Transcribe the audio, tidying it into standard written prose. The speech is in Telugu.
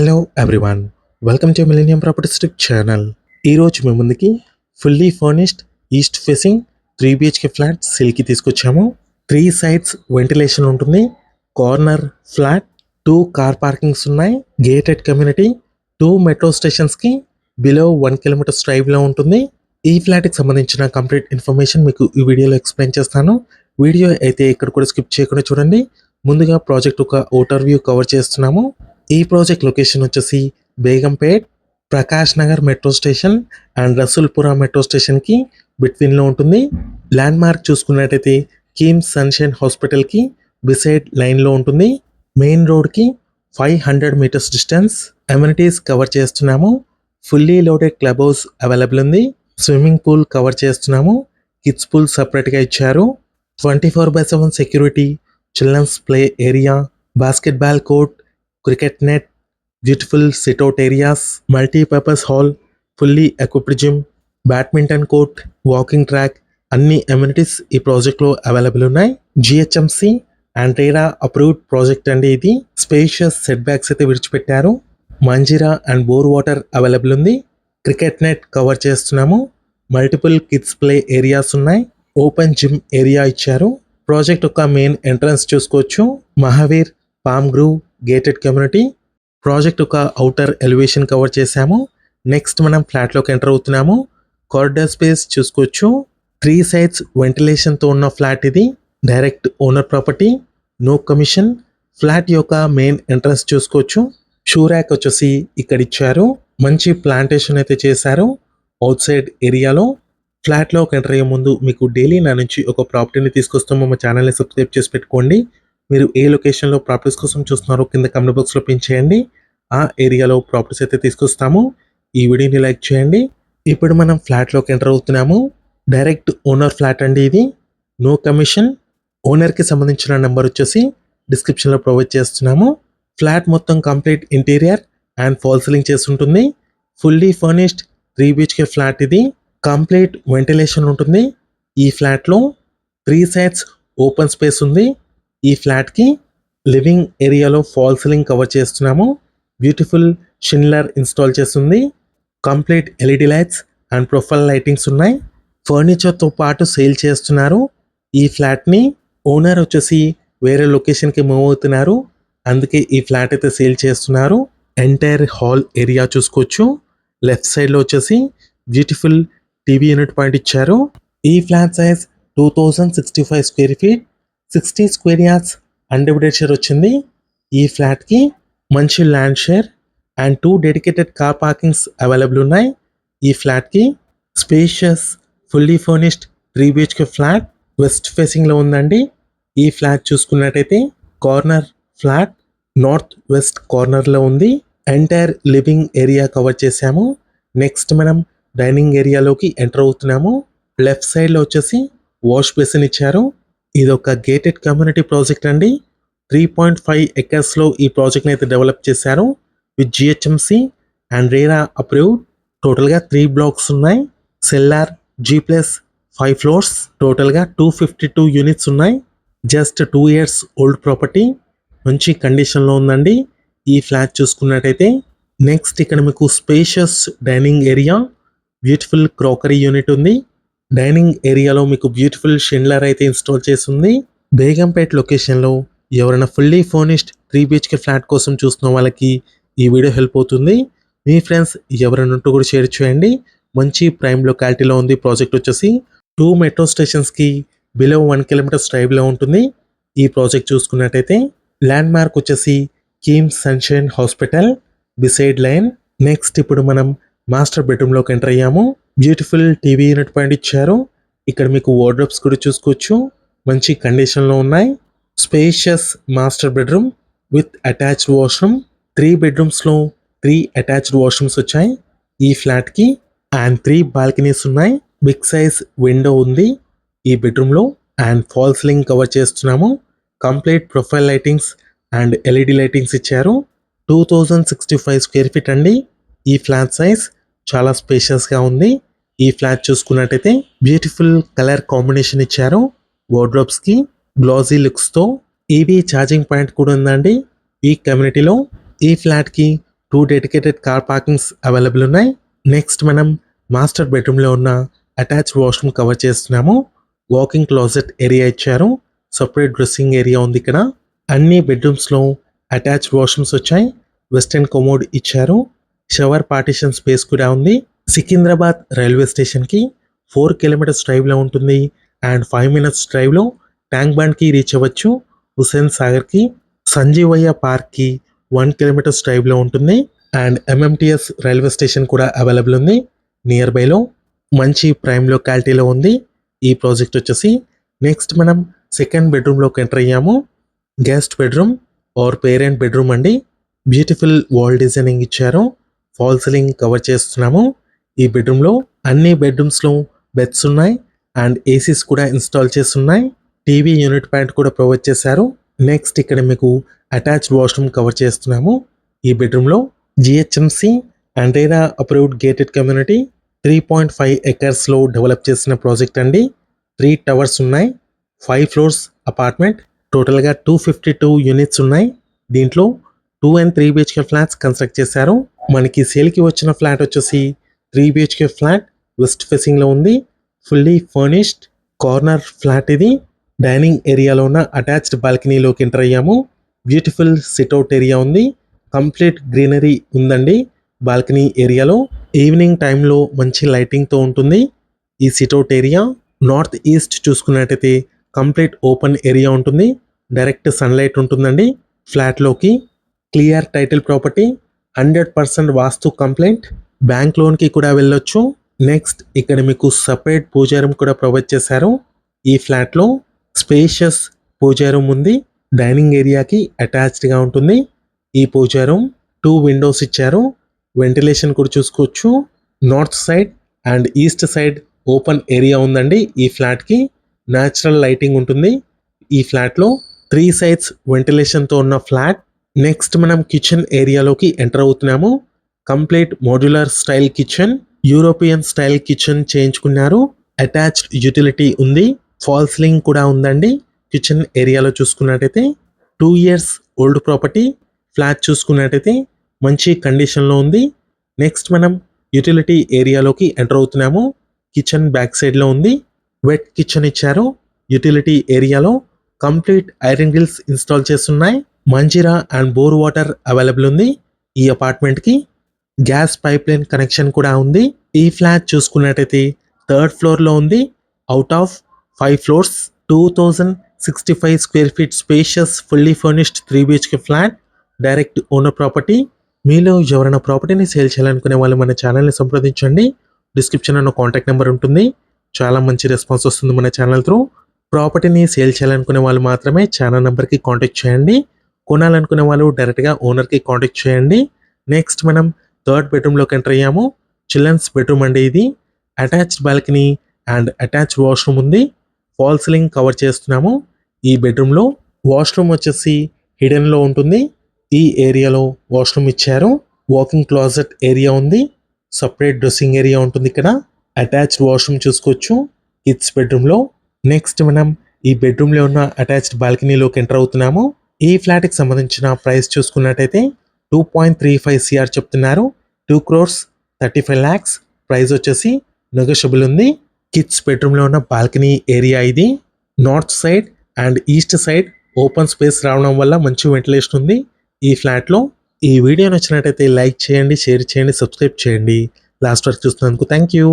Hello everyone, welcome to Millennium Properties channel. ఈరోజు మీ ముందుకి fully furnished east facing 3 BHK flat సేల్కి తీసుకొచ్చాము. 3 సైడ్స్ వెంటిలేషన్ ఉంటుంది. కార్నర్ ఫ్లాట్, 2 కార్ పార్కింగ్స్ ఉన్నాయి. గేటెడ్ కమ్యూనిటీ, 2 మెట్రో స్టేషన్స్కి బిలో 1 కిలోమీటర్ డ్రైవ్లో ఉంటుంది. ఈ ఫ్లాట్కి సంబంధించిన కంప్లీట్ ఇన్ఫర్మేషన్ మీకు ఈ వీడియోలో ఎక్స్ప్లెయిన్ చేస్తాను. వీడియో అయితే ఇక్కడ కూడా స్కిప్ చేయకుండా చూడండి. ముందుగా ప్రాజెక్ట్ ఒక ఓవర్ వ్యూ కవర్ చేస్తున్నాము. ఈ ప్రాజెక్ట్ లొకేషన్ వచ్చేసి Begumpet, Prakash Nagar metro station and Rasoolpura metro స్టేషన్కి బిట్వీన్లో ఉంటుంది. ల్యాండ్ మార్క్ చూసుకున్నట్టయితే కిమ్స్ సన్షైన్ హాస్పిటల్కి బిసైడ్ లైన్లో ఉంటుంది. మెయిన్ రోడ్కి 500 మీటర్స్ డిస్టెన్స్. అమ్యూనిటీస్ కవర్ చేస్తున్నాము. Fully loaded club house available ఉంది. స్విమ్మింగ్ పూల్ కవర్ చేస్తున్నాము. కిడ్స్ పూల్ సపరేట్గా ఇచ్చారు. 24/7 security, children's play area, basketball court, cricket net, beautiful sit out areas, multipurpose hall, fully equipped gym, badminton court, walking track, అన్ని అమ్యూనిటీస్ ఈ ప్రాజెక్ట్లో అవైలబుల్ ఉన్నాయి. GHMC and RERA approved project అండి ఇది. స్పేషియస్ సెట్ బ్యాక్స్ అయితే విడిచిపెట్టారు. Manjira and bore water available ఉంది. క్రికెట్ నెట్ కవర్ చేస్తున్నాము. మల్టిపుల్ కిడ్స్ ప్లే ఏరియాస్ ఉన్నాయి. ఓపెన్ జిమ్ ఏరియా ఇచ్చారు. ప్రాజెక్ట్ యొక్క మెయిన్ ఎంట్రన్స్ చూసుకోవచ్చు. Mahaveer palm grove gated community. Project ఒక అవుటర్ ఎలివేషన్ కవర్ చేశాము. నెక్స్ట్ మనం ఫ్లాట్లోకి ఎంటర్ అవుతున్నాము. కారిడార్ స్పేస్ చూసుకోవచ్చు. 3 సైడ్స్ వెంటిలేషన్తో ఉన్న ఫ్లాట్ ఇది. Direct owner property, no commission. Flat యొక్క మెయిన్ ఎంట్రన్స్ చూసుకోవచ్చు. షూ ర్యాక్ వచ్చేసి ఇక్కడ ఇచ్చారు. మంచి ప్లాంటేషన్ అయితే చేశారు అవుట్ సైడ్ ఏరియాలో. ఫ్లాట్లోకి ఎంటర్ అయ్యే ముందు మీకు డైలీ నా నుంచి ఒక ప్రాపర్టీని తీసుకొస్తాము. మా ఛానల్ని సబ్స్క్రైబ్ చేసి పెట్టుకోండి. మీరు ఏ లొకేషన్లో ప్రాపర్టీస్ కోసం చూస్తున్నారో కింద కమెంట్ బాక్స్లో పిన్ చేయండి. ఆ ఏరియాలో ప్రాపర్టీస్ అయితే తీసుకొస్తాము. ఈ వీడియోని లైక్ చేయండి. ఇప్పుడు మనం ఫ్లాట్లోకి ఎంటర్ అవుతున్నాము. డైరెక్ట్ ఓనర్ ఫ్లాట్ అండి ఇది. No commission. ఓనర్కి సంబంధించిన నెంబర్ వచ్చేసి డిస్క్రిప్షన్లో ప్రొవైడ్ చేస్తున్నాము. ఫ్లాట్ మొత్తం complete interior and fall ceiling చేసి ఉంటుంది. ఫుల్లీ ఫర్నిష్డ్ 3 BHK ఫ్లాట్ ఇది. కంప్లీట్ వెంటిలేషన్ ఉంటుంది. ఈ ఫ్లాట్లో 3 సైడ్స్ ఓపెన్ స్పేస్ ఉంది. ఈ ఫ్లాట్కి లివింగ్ ఏరియాలో ఫాల్ సీలింగ్ కవర్ చేస్తున్నాము. బ్యూటిఫుల్ షిన్లర్ ఇన్స్టాల్ చేస్తుంది. Complete LED lights and profile lightings ఉన్నాయి. ఫర్నిచర్తో పాటు సేల్ చేస్తున్నారు. ఈ ఫ్లాట్ని ఓనర్ వచ్చేసి వేరే లొకేషన్కి మూవ్ అవుతున్నారు. అందుకే ఈ ఫ్లాట్ అయితే సేల్ చేస్తున్నారు. ఎంటైర్ హాల్ ఏరియా చూసుకోవచ్చు. లెఫ్ట్ సైడ్లో వచ్చేసి బ్యూటిఫుల్ టీవీ యూనిట్ పాయింట్ ఇచ్చారు. ఈ flat size 2065 square feet, 60 square yards undivided share వచ్చింది. ఈ ఫ్లాట్కి మంచి land share and 2 dedicated car parkings available ఉన్నాయి. ఈ ఫ్లాట్కి spacious fully furnished 3 BHK flat west ఫేసింగ్లో ఉందండి. ఈ ఫ్లాట్ చూసుకున్నట్టయితే కార్నర్ ఫ్లాట్ నార్త్ వెస్ట్ కార్నర్లో ఉంది. ఎంటైర్ లివింగ్ ఏరియా కవర్ చేశాము. నెక్స్ట్ మనం డైనింగ్ ఏరియాలోకి ఎంటర్ అవుతున్నాము. లెఫ్ట్ సైడ్లో వచ్చేసి వాష్ బేసిన్ ఇచ్చారు. ఇది ఒక గేటెడ్ కమ్యూనిటీ ప్రాజెక్ట్ అండి. 3.5 ఎకర్స్లో ఈ ప్రాజెక్ట్ని అయితే డెవలప్ చేశారు with GHMC and RERA approved. టోటల్గా 3 బ్లాక్స్ ఉన్నాయి. Cellar, G+5 floors. టోటల్గా 252 యూనిట్స్ ఉన్నాయి. Just 2 years old property. మంచి కండిషన్లో ఉందండి ఈ ఫ్లాట్ చూసుకున్నట్టయితే. నెక్స్ట్ ఇక్కడ మీకు spacious dining area, beautiful crockery unit ఉంది. డైనింగ్ ఏరియాలో మీకు బ్యూటిఫుల్ షిండ్లర్ అయితే ఇన్స్టాల్ చేస్తుంది. బేగంపేట్ లొకేషన్లో ఎవరైనా ఫుల్లీ ఫర్నిష్డ్ 3 BHK ఫ్లాట్ కోసం చూస్తున్న వాళ్ళకి ఈ వీడియో హెల్ప్ అవుతుంది. మీ ఫ్రెండ్స్ ఎవరైనా ఉంటూ కూడా షేర్ చేయండి. మంచి ప్రైమ్ లొకాలిటీలో ఉంది ప్రాజెక్ట్ వచ్చేసి. 2 మెట్రో స్టేషన్స్కి బిలో 1 kilometer డ్రైవ్లో ఉంటుంది. ఈ ప్రాజెక్ట్ చూసుకున్నట్టయితే ల్యాండ్ మార్క్ వచ్చేసి KIMS sunshine hospital beside line. Next ఇప్పుడు మనం మాస్టర్ బెడ్రూమ్లోకి ఎంటర్ అయ్యాము. బ్యూటిఫుల్ టీవీ యూనిట్ పాయింట్ ఇచ్చారు. ఇక్కడ మీకు వార్డ్రోబ్స్ కూడా చూసుకోవచ్చు. మంచి కండిషన్లో ఉన్నాయి. Spacious master bedroom with attached washroom. 3 bedrooms-లో 3 attached washrooms వచ్చాయి ఈ ఫ్లాట్కి అండ్ 3 బాల్కనీస్ ఉన్నాయి. బిగ్ సైజ్ విండో ఉంది ఈ బెడ్రూమ్లో అండ్ ఫాల్ సీలింగ్ కవర్ చేస్తున్నాము. Complete profile lightings and LED lightings ఇచ్చారు. 2065 స్క్వేర్ ఫీట్ అండి. ఈ ఫ్లాట్ సైజ్ చాలా స్పేషియస్గా ఉంది. ఈ ఫ్లాట్ చూసుకున్నట్టయితే బ్యూటిఫుల్ కలర్ కాంబినేషన్ ఇచ్చారు వార్డ్రోబ్స్కి గ్లాసీ లుక్స్తో. ఈవీ ఛార్జింగ్ పాయింట్ కూడా ఉందండి ఈ కమ్యూనిటీలో. ఈ ఫ్లాట్కి 2 డెడికేటెడ్ కార్ పార్కింగ్స్ అవైలబుల్ ఉన్నాయి. నెక్స్ట్ మనం మాస్టర్ బెడ్రూమ్లో ఉన్న అటాచ్డ్ వాష్రూమ్ కవర్ చేస్తున్నాము. వాకింగ్ క్లాజెట్ ఏరియా ఇచ్చారు. సపరేట్ డ్రెస్సింగ్ ఏరియా ఉంది ఇక్కడ. అన్ని బెడ్రూమ్స్లో అటాచ్డ్ వాష్రూమ్స్ వచ్చాయి. వెస్టర్న్ కమోడ్ ఇచ్చారు. షవర్ పార్టిషన్ స్పేస్ కూడా ఉంది. సికింద్రాబాద్ రైల్వే స్టేషన్కి 4 కిలోమీటర్స్ డ్రైవ్లో ఉంటుంది అండ్ 5 మినిట్స్ డ్రైవ్లో ట్యాంక్ బండ్కి రీచ్ అవ్వచ్చు. హుస్సేన్ సాగర్కి, సంజీవయ్య పార్క్కి 1 కిలోమీటర్స్ డ్రైవ్లో ఉంటుంది అండ్ ఎంఎంటీఎస్ రైల్వే స్టేషన్ కూడా అవైలబుల్ ఉంది నియర్ బైలో. మంచి ప్రైమ్ లొకాలిటీలో ఉంది ఈ ప్రాజెక్ట్ వచ్చేసి. నెక్స్ట్ మనం సెకండ్ బెడ్రూమ్లోకి ఎంటర్ అయ్యాము. Guest bedroom or parent bedroom అండి. బ్యూటిఫుల్ వాల్ డిజైనింగ్ ఇచ్చారు. ఫాల్ సీలింగ్ కవర్ చేస్తున్నాము. ఈ బెడ్రూమ్లో అన్ని బెడ్రూమ్స్లో బెడ్స్ ఉన్నాయి అండ్ ఏసీస్ కూడా ఇన్స్టాల్ చేస్తున్నాయి. టీవీ యూనిట్ ప్యాంట్ కూడా ప్రొవైడ్ చేశారు. నెక్స్ట్ ఇక్కడ మీకు అటాచ్డ్ వాష్రూమ్ కవర్ చేస్తున్నాము. ఈ బెడ్రూమ్లో GHMC and RERA approved gated community 3.5 ఎకర్స్లో డెవలప్ చేసిన ప్రాజెక్ట్ అండి. 3 టవర్స్ ఉన్నాయి. 5 ఫ్లోర్స్ అపార్ట్మెంట్. టోటల్గా 252 యూనిట్స్ ఉన్నాయి. దీంట్లో 2 and 3 BHK ఫ్లాట్స్ కన్స్ట్రక్ట్ చేశారు. మనకి సేల్కి వచ్చిన ఫ్లాట్ వచ్చేసి 3 BHK ఫ్లాట్ వెస్ట్ ఫేసింగ్లో ఉంది. ఫుల్లీ ఫర్నిష్డ్ కార్నర్ ఫ్లాట్ ఇది. డైనింగ్ ఏరియాలో ఉన్న అటాచ్డ్ బాల్కనీలోకి ఎంటర్ అయ్యాము. బ్యూటిఫుల్ సిట్అవుట్ ఏరియా ఉంది. కంప్లీట్ గ్రీనరీ ఉందండి బాల్కనీ ఏరియాలో. ఈవినింగ్ టైంలో మంచి లైటింగ్తో ఉంటుంది ఈ సిట్అవుట్ ఏరియా. నార్త్ ఈస్ట్ చూసుకున్నట్టయితే కంప్లీట్ ఓపెన్ ఏరియా ఉంటుంది. డైరెక్ట్ సన్లైట్ ఉంటుందండి ఫ్లాట్లోకి. Clear title property. 100% vastu compliant. Bank లోన్కి కూడా వెళ్ళొచ్చు. నెక్స్ట్ ఇక్కడ మీకు సపరేట్ పూజా రూమ్ కూడా ప్రొవైడ్ చేశారు. ఈ ఫ్లాట్లో స్పేషియస్ పూజా రూమ్ ఉంది. డైనింగ్ ఏరియాకి అటాచ్డ్గా ఉంటుంది ఈ పూజా రూమ్. 2 విండోస్ ఇచ్చారు. వెంటిలేషన్ కూడా చూసుకోవచ్చు. North side and east side open area ఉందండి ఈ ఫ్లాట్కి. న్యాచురల్ లైటింగ్ ఉంటుంది ఈ ఫ్లాట్లో. 3 సైడ్స్ వెంటిలేషన్తో ఉన్న ఫ్లాట్. నెక్స్ట్ మనం కిచెన్ ఏరియాలోకి ఎంటర్ అవుతున్నాము. Complete modular style kitchen. European style kitchen చేయించుకున్నారు. అటాచ్డ్ యూటిలిటీ ఉంది. ఫాల్ సీలింగ్ కూడా ఉందండి కిచెన్ ఏరియాలో చూసుకున్నట్టయితే. 2 ఇయర్స్ ఓల్డ్ ప్రాపర్టీ. ఫ్లాట్ చూసుకున్నట్టయితే మంచి కండిషన్లో ఉంది. నెక్స్ట్ మనం యూటిలిటీ ఏరియాలోకి ఎంటర్ అవుతున్నాము. కిచెన్ బ్యాక్ సైడ్లో ఉంది. వెట్ కిచెన్ ఇచ్చారు. యూటిలిటీ ఏరియాలో కంప్లీట్ ఐరన్ గ్రిల్స్ ఇన్స్టాల్ చేస్తున్నాయి. Manjira and bore water available ఉంది ఈ అపార్ట్మెంట్కి. గ్యాస్ పైప్ లైన్ కనెక్షన్ కూడా ఉంది. ఈ ఫ్లాట్ చూసుకున్నట్టయితే 3rd ఫ్లోర్లో ఉంది. Out of 5 floors. 2065 square feet spacious fully furnished 3 BHK flat. Direct owner property. మీలో ఎవరైనా ప్రాపర్టీని సేల్ చేయాలనుకునే వాళ్ళు మన ఛానల్ని సంప్రదించండి. డిస్క్రిప్షన్లో కాంటాక్ట్ నెంబర్ ఉంటుంది. చాలా మంచి రెస్పాన్స్ వస్తుంది మన ఛానల్ త్రూ. ప్రాపర్టీని సేల్ చేయాలనుకునే వాళ్ళు మాత్రమే ఛానల్ నెంబర్కి కాంటాక్ట్ చేయండి. కొనాలనుకునే వాళ్ళు డైరెక్ట్గా ఓనర్కి కాంటాక్ట్ చేయండి. నెక్స్ట్ మనం 3rd బెడ్రూమ్లోకి ఎంటర్ అయ్యాము. చిల్డ్రన్స్ బెడ్రూమ్ అండి ఇది. Attached balcony and attached washroom ఉంది. ఫాల్ సీలింగ్ కవర్ చేస్తున్నాము. ఈ బెడ్రూమ్లో వాష్రూమ్ వచ్చేసి హిడెన్లో ఉంటుంది. ఈ ఏరియాలో వాష్రూమ్ ఇచ్చారు. వాకింగ్ క్లాజెట్ ఏరియా ఉంది. సపరేట్ డ్రెస్సింగ్ ఏరియా ఉంటుంది ఇక్కడ. అటాచ్డ్ వాష్రూమ్ చూసుకోవచ్చు కిడ్స్ బెడ్రూమ్లో. నెక్స్ట్ మనం ఈ బెడ్రూమ్లో ఉన్న అటాచ్డ్ బాల్కనీలోకి ఎంటర్ అవుతున్నాము. ఈ ఫ్లాట్కి సంబంధించిన ప్రైస్ చూసుకున్నట్టయితే 2.35 CR చెప్తున్నారు. 2,35 lakhs. ప్రైస్ వచ్చేసి నెగోషియబుల్ ఉంది. కిడ్స్ బెడ్రూమ్లో ఉన్న బాల్కనీ ఏరియా ఇది. North side and east side open space రావడం వల్ల మంచి వెంటిలేషన్ ఉంది ఈ ఫ్లాట్లో. ఈ వీడియో నచ్చినట్టయితే లైక్ చేయండి, షేర్ చేయండి, సబ్స్క్రైబ్ చేయండి. లాస్ట్ వరకు చూస్తున్నందుకు థ్యాంక్ యూ.